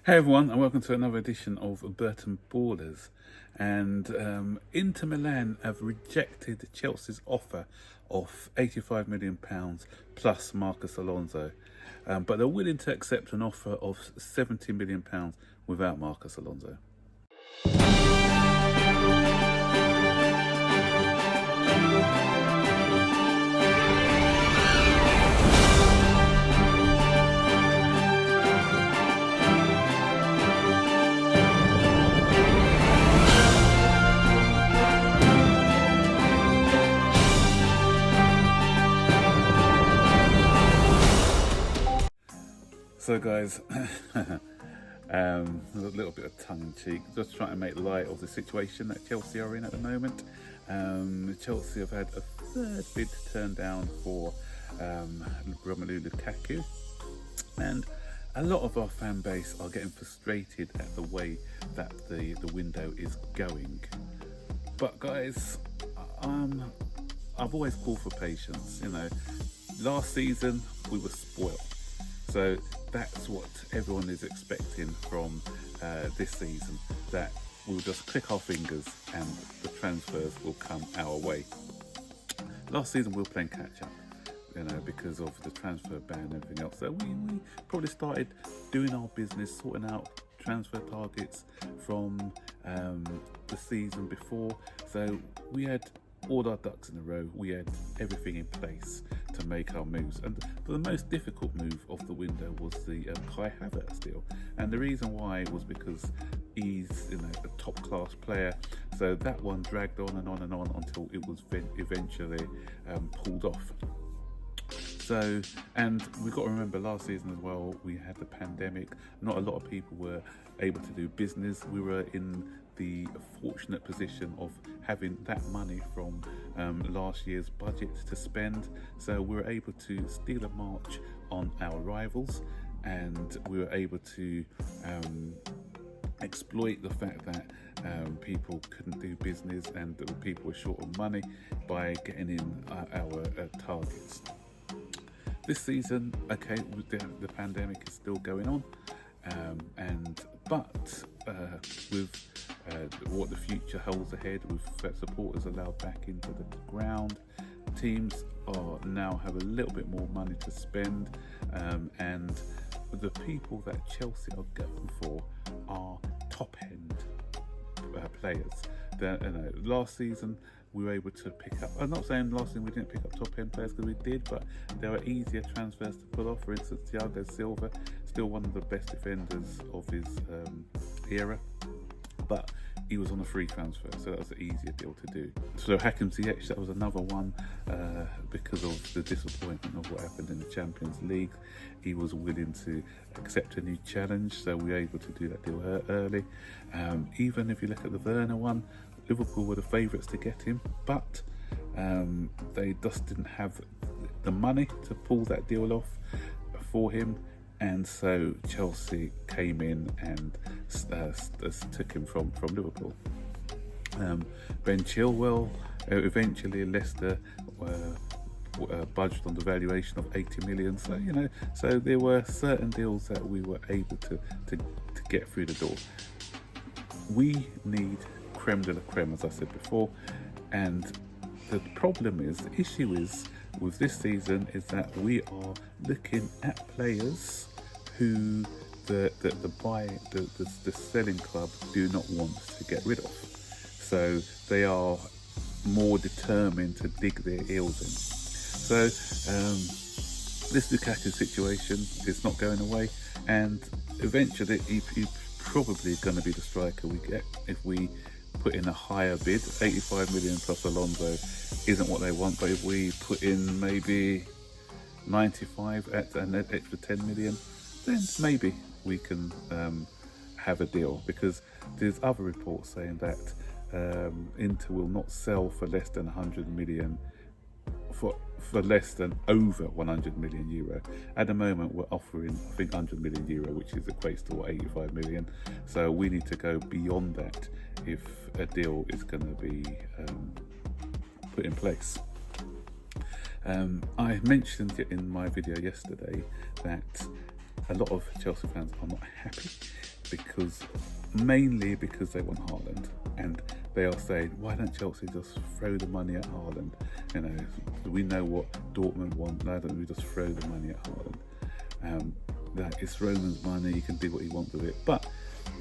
Hey everyone, and welcome to another edition of Burton Ballers. And Inter Milan have rejected Chelsea's offer of £85 million plus Marcus Alonso, but they're willing to accept an offer of £70 million without Marcus Alonso. So guys, a little bit of tongue-in-cheek, just trying to make light of the situation that Chelsea are in at the moment. Chelsea have had a third bid turned down for Romelu Lukaku, and a lot of our fan base are getting frustrated at the way that the window is going. But guys, I've always called for patience. You know, last season we were spoiled. So that's what everyone is expecting from this season, that we'll just click our fingers and the transfers will come our way. Last season we were playing catch up, you know, because of the transfer ban and everything else. So we probably started doing our business, sorting out transfer targets from the season before. So we had all our ducks in a row, we had everything in place to make our moves. And the most difficult move of the window was the Kai Havertz deal, and the reason why was because he's, you know, a top class player. So that one dragged on and on and on until it was eventually pulled off. So, and we've got to remember last season as well, we had the pandemic. Not a lot of people were able to do business. We were in the fortunate position of having that money from last year's budget to spend. So we were able to steal a march on our rivals, and we were able to exploit the fact that people couldn't do business and that people were short of money by getting in our targets. This season, okay, the pandemic is still going on, but with what the future holds ahead, with supporters allowed back into the ground, teams are now have a little bit more money to spend, and the people that Chelsea are going for are top-end players. Last season we were able to pick up, I'm not saying last season we didn't pick up top-end players, because we did, but there were easier transfers to pull off. For instance, Thiago Silva, still one of the best defenders of his era, but he was on a free transfer, so that was an easier deal to do. So Hakim Ziyech, that was another one, because of the disappointment of what happened in the Champions League. He was willing to accept a new challenge, so we were able to do that deal early. Even if you look at the Werner one, Liverpool were the favourites to get him, but they just didn't have the money to pull that deal off for him, and so Chelsea came in and took him from Liverpool. Ben Chilwell, eventually Leicester budged on the valuation of 80 million. So, you know, so there were certain deals that we were able to get through the door. We need creme de la creme, as I said before, and the issue is with this season is that we are looking at players who the selling club do not want to get rid of. So they are more determined to dig their heels in. So this Lukaku situation is not going away, and eventually he's probably going to be the striker we get if we put in a higher bid. 85 million plus Alonso isn't what they want, but if we put in maybe 95 at an extra 10 million, then maybe we can have a deal, because there's other reports saying that Inter will not sell for less than 100 million, for less than over 100 million euro. At the moment we're offering, I think, 100 million euro, which equates to 85 million. So we need to go beyond that if a deal is going to be put in place. I mentioned it in my video yesterday that a lot of Chelsea fans are not happy mainly because they want Haaland, and they are saying, why don't Chelsea just throw the money at Haaland? You know, we know what Dortmund want, why don't we just throw the money at Haaland? That it's Roman's money, he can do what he wants with it. But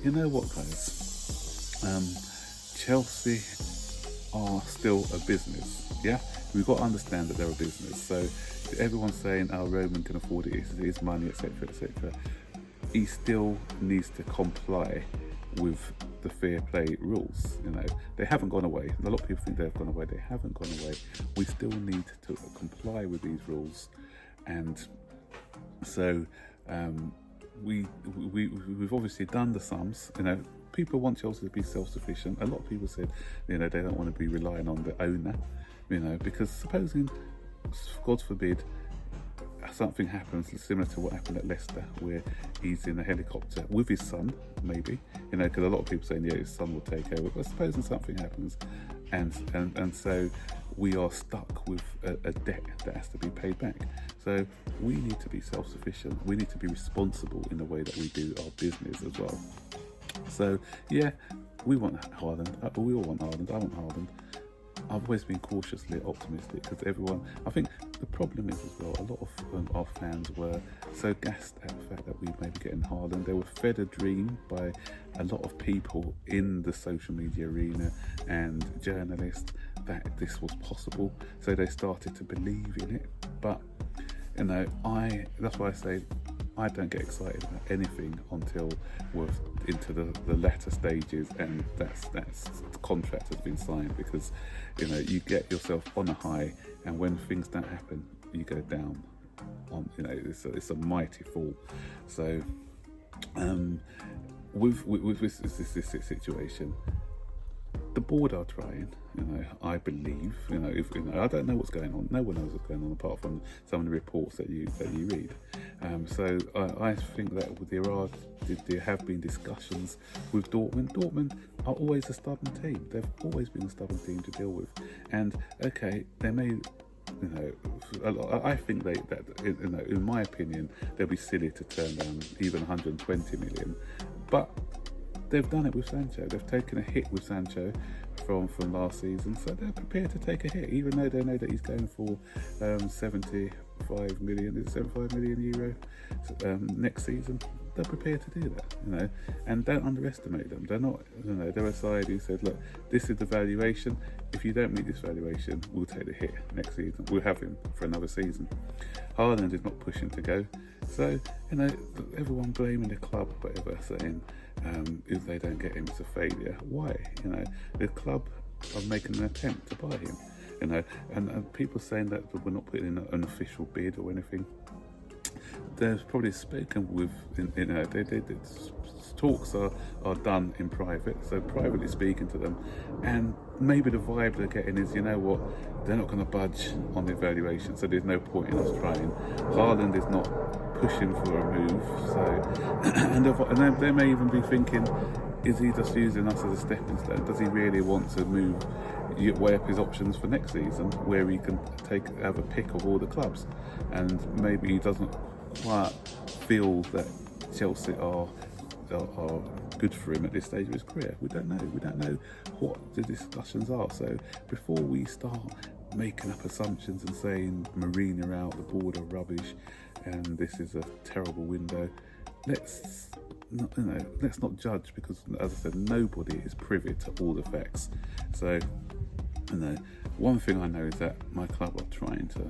you know what, guys? Chelsea are still a business, yeah? We've got to understand that they're a business. So everyone's saying, oh, Roman can afford it, it's his money, etc., etc. He still needs to comply with the fair play rules. You know, they haven't gone away. A lot of people think they've gone away. They haven't gone away. We still need to comply with these rules, and so we've obviously done the sums. You know, people want Chelsea to be self-sufficient. A lot of people said, you know, they don't want to be relying on the owner. You know, because supposing, God forbid, something happens similar to what happened at Leicester, where he's in a helicopter with his son, maybe, you know, because a lot of people saying, yeah, his son will take over. But supposing something happens, and so we are stuck with a debt that has to be paid back. So we need to be self-sufficient. We need to be responsible in the way that we do our business as well. So yeah, we want Haaland. We all want Haaland. I want Haaland. I've always been cautiously optimistic because I think the problem is as well, a lot of our fans were so gassed at the fact that we may be getting Haaland. They were fed a dream by a lot of people in the social media arena and journalists that this was possible. So they started to believe in it. But, you know, that's why I say I don't get excited about anything until we're into the latter stages, and that's the contract has been signed, because, you know, you get yourself on a high, and when things don't happen, you go down on, you know, it's a mighty fall. So with this situation, the board are trying, you know, I believe, you know, I don't know what's going on. No one knows what's going on apart from some of the reports that you read. So I think that there have been discussions with Dortmund. Dortmund are always a stubborn team. They've always been a stubborn team to deal with. And okay, they may, you know, I think that you know, in my opinion, they'll be silly to turn down even 120 million, but they've done it with Sancho. They've taken a hit with Sancho from last season, so they're prepared to take a hit, even though they know that he's going for 75 million euro next season. They're prepared to do that, you know, and don't underestimate them. They're not, you know, they're a side who said, look, this is the valuation. If you don't meet this valuation, we'll take the hit next season. We'll have him for another season. Haaland is not pushing to go, so, you know, everyone blaming the club, whatever, saying if they don't get him, it's a failure. Why? You know, the club are making an attempt to buy him, you know, and people saying that we're not putting in an official bid or anything. They've probably spoken with, you know, talks are done in private, so privately speaking to them, and maybe the vibe they're getting is, you know what, they're not going to budge on the evaluation, so there's no point in us trying. Haaland is not pushing for a move, so and they may even be thinking, is he just using us as a stepping stone? Does he really want to weigh up his options for next season, where he can have a pick of all the clubs, and maybe he doesn't quite feel that Chelsea are good for him at this stage of his career. We don't know what the discussions are. So before we start making up assumptions and saying Marina out, the board are rubbish, and this is a terrible window, let's not judge, because, as I said, nobody is privy to all the facts. So, you know, one thing I know is that my club are trying to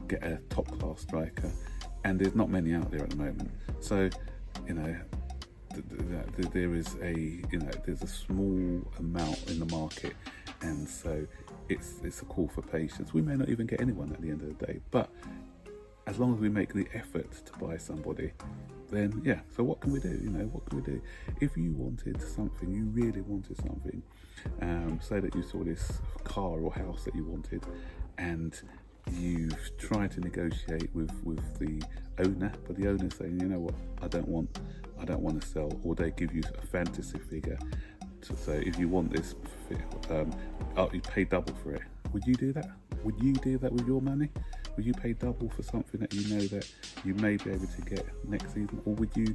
get a top-class striker, and there's not many out there at the moment. So, you know, there's a small amount in the market, and so it's a call for patience. We may not even get anyone at the end of the day, but as long as we make the effort to buy somebody, then yeah. So what can we do? You know, what can we do? If you wanted something, you really wanted something, say that you saw this car or house that you wanted, and you've tried to negotiate with the owner, but the owner's saying, you know what, I don't want to sell, or they give you a fantasy figure to say, if you want this, you pay double for it. Would you do that? Would you do that with your money? Will you pay double for something that you know that you may be able to get next season, or would you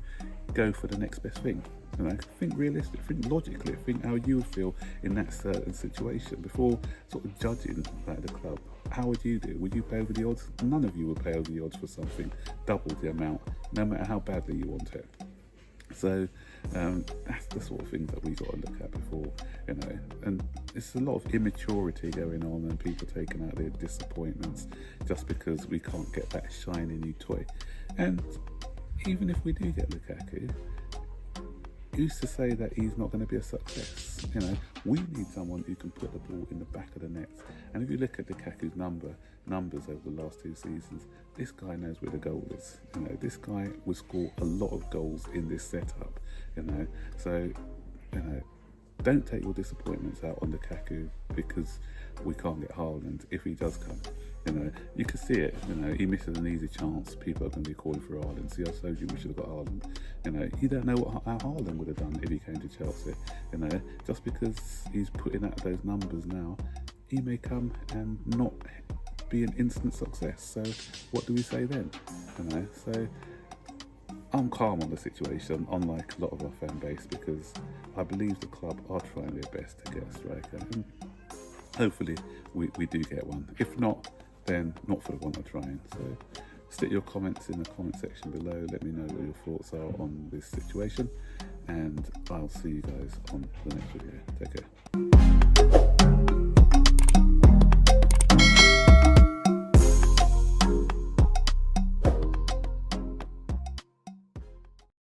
go for the next best thing? You know, think realistic, think logically, think how you would feel in that certain situation before sort of judging like the club. How would you do? Would you pay over the odds? None of you would pay over the odds for something double the amount, no matter how badly you want it. So that's the sort of thing that we got to look at before, you know. And it's a lot of immaturity going on, and people taking out their disappointments just because we can't get that shiny new toy. And even if we do get Lukaku, who's to say that he's not going to be a success? You know, we need someone who can put the ball in the back of the net. And if you look at Lukaku's numbers over the last 2 seasons, this guy knows where the goal is. You know, this guy will score a lot of goals in this setup. You know, so you know, don't take your disappointments out on Lukaku because we can't get Haaland if he does come. You know, you can see it. You know, he misses an easy chance. People are going to be calling for Haaland. See, I told you we should have got Haaland. You know, you don't know how Haaland would have done if he came to Chelsea. You know, just because he's putting out those numbers now, he may come and not be an instant success. So what do we say then? You know, so I'm calm on the situation, unlike a lot of our fan base, because I believe the club are trying their best to get a striker. And hopefully we do get one. If not, then not for the want of trying. So stick your comments in the comment section below. Let me know what your thoughts are on this situation, and I'll see you guys on the next video. Take care.